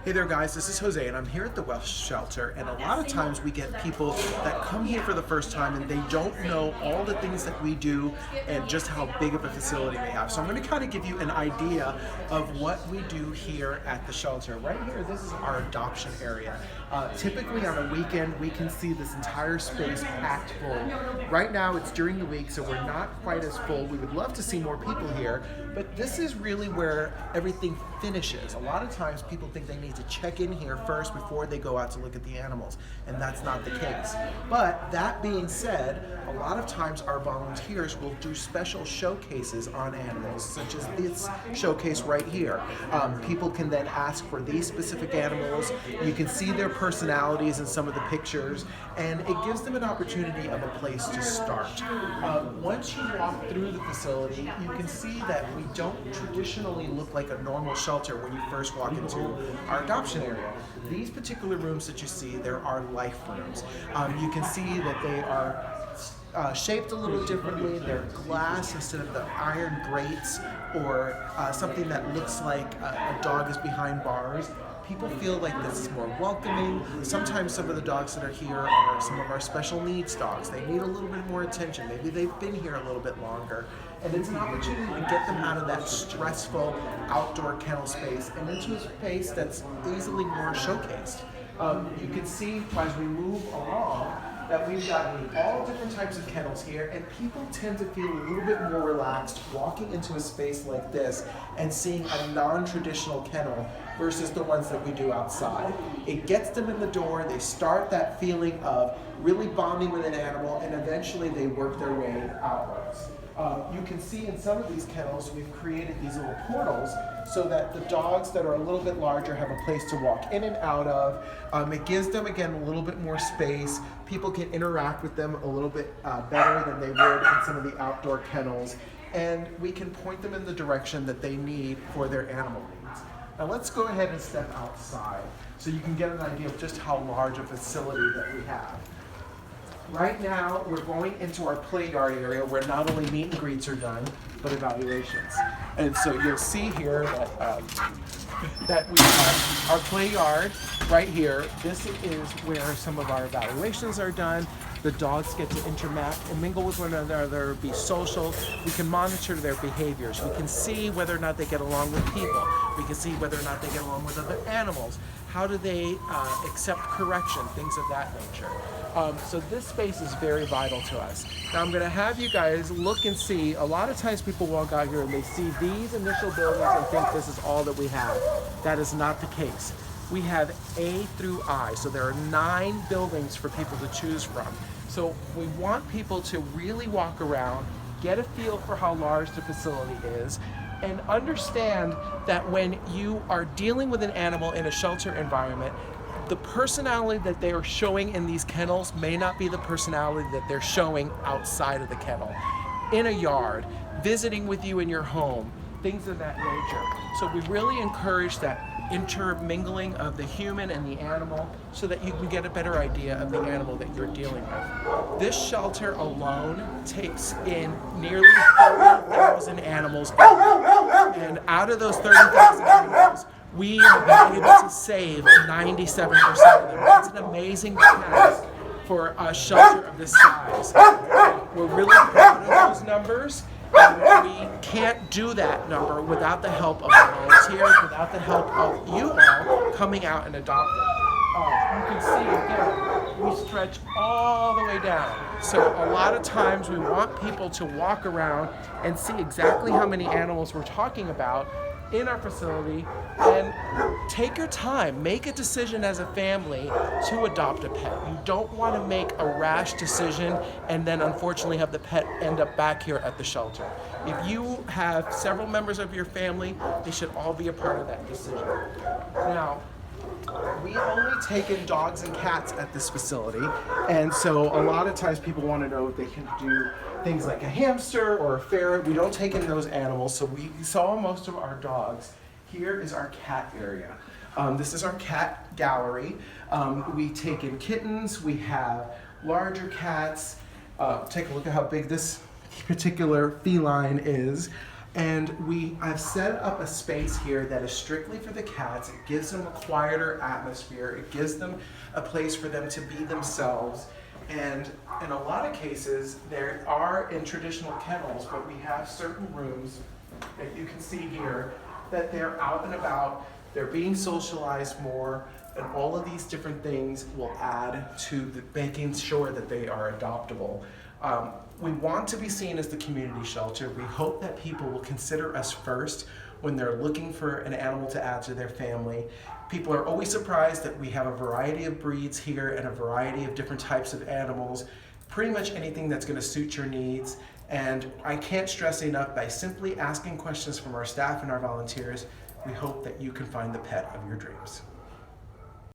Hey there guys, this is Jose and I'm here at the Welsh Shelter, and a lot of times we get people that come here for the first time and they don't know all the things that we do and just how big of a facility we have. So I'm going to kind of give you an idea of what we do here at the shelter. Right here, this is our adoption area. Typically on a weekend we can see this entire space packed full. Right now it's during the week, so we're not quite as full. We would love to see more people here, but this is really where everything finishes. A lot of times people think they need to check in here first before they go out to look at the animals, and that's not the case. But that being said, a lot of times our volunteers will do special showcases on animals, such as this showcase right here. People can then ask for these specific animals. You can see their personalities in some of the pictures, and it gives them an opportunity of a place to start. Once you walk through the facility, you can see that we don't traditionally look like a normal shelter when you first walk into our adoption area. These particular rooms that you see, there are life rooms. You can see that they are shaped a little differently. They're glass instead of the iron grates or something that looks like a dog is behind bars. People feel like this is more welcoming. Sometimes some of the dogs that are here are some of our special needs dogs. They need a little bit more attention. Maybe they've been here a little bit longer. And it's an opportunity to get them out of that stressful outdoor kennel space and into a space that's easily more showcased. You can see as we move along that we've got all different types of kennels here, and people tend to feel a little bit more relaxed walking into a space like this and seeing a non-traditional kennel versus the ones that we do outside. It gets them in the door, they start that feeling of really bonding with an animal, and eventually they work their way outwards. You can see in some of these kennels we've created these little portals so that the dogs that are a little bit larger have a place to walk in and out of. It gives them, again, a little bit more space. People can interact with them a little bit better than they would in some of the outdoor kennels, and we can point them in the direction that they need for their animal needs. Now let's go ahead and step outside so you can get an idea of just how large a facility that we have. Right now, we're going into our play yard area where not only meet and greets are done, but evaluations. And so you'll see here that we have our play yard right here. This is where some of our evaluations are done. The dogs get to interact and mingle with one another, be social. We can monitor their behaviors. We can see whether or not they get along with people. We can see whether or not they get along with other animals. How do they accept correction, things of that nature. So this space is very vital to us. Now I'm gonna have you guys look and see, a lot of times people walk out here and they see these initial buildings and think this is all that we have. That is not the case. We have A through I, so there are 9 buildings for people to choose from. So we want people to really walk around, get a feel for how large the facility is, and understand that when you are dealing with an animal in a shelter environment, the personality that they are showing in these kennels may not be the personality that they're showing outside of the kennel, in a yard, visiting with you in your home, things of that nature. So we really encourage that intermingling of the human and the animal so that you can get a better idea of the animal that you're dealing with. This shelter alone takes in nearly 30,000 animals every year. And out of those 30,000 animals, we have been able to save 97% of them. That's an amazing task for a shelter of this size. We're really proud of those numbers. And we can't do that number without the help of the volunteers, without the help of you all coming out and adopting. You can see, again, we stretch all the way down. So a lot of times we want people to walk around and see exactly how many animals we're talking about in our facility, and take your time, make a decision as a family to adopt a pet. You don't want to make a rash decision and then unfortunately have the pet end up back here at the shelter. If you have several members of your family, they should all be a part of that decision. Now, we only take in dogs and cats at this facility, and so a lot of times people want to know if they can do things like a hamster or a ferret. We don't take in those animals, so we saw most of our dogs. Here is our cat area. This is our cat gallery. We take in kittens, we have larger cats. Take a look at how big this particular feline is. And I've set up a space here that is strictly for the cats. It gives them a quieter atmosphere. It gives them a place for them to be themselves. And in a lot of cases, there are in traditional kennels, but we have certain rooms that you can see here that they're out and about, they're being socialized more, and all of these different things will add to making sure that they are adoptable. We want to be seen as the community shelter. We hope that people will consider us first when they're looking for an animal to add to their family. People are always surprised that we have a variety of breeds here and a variety of different types of animals, pretty much anything that's going to suit your needs. And I can't stress enough, by simply asking questions from our staff and our volunteers, we hope that you can find the pet of your dreams.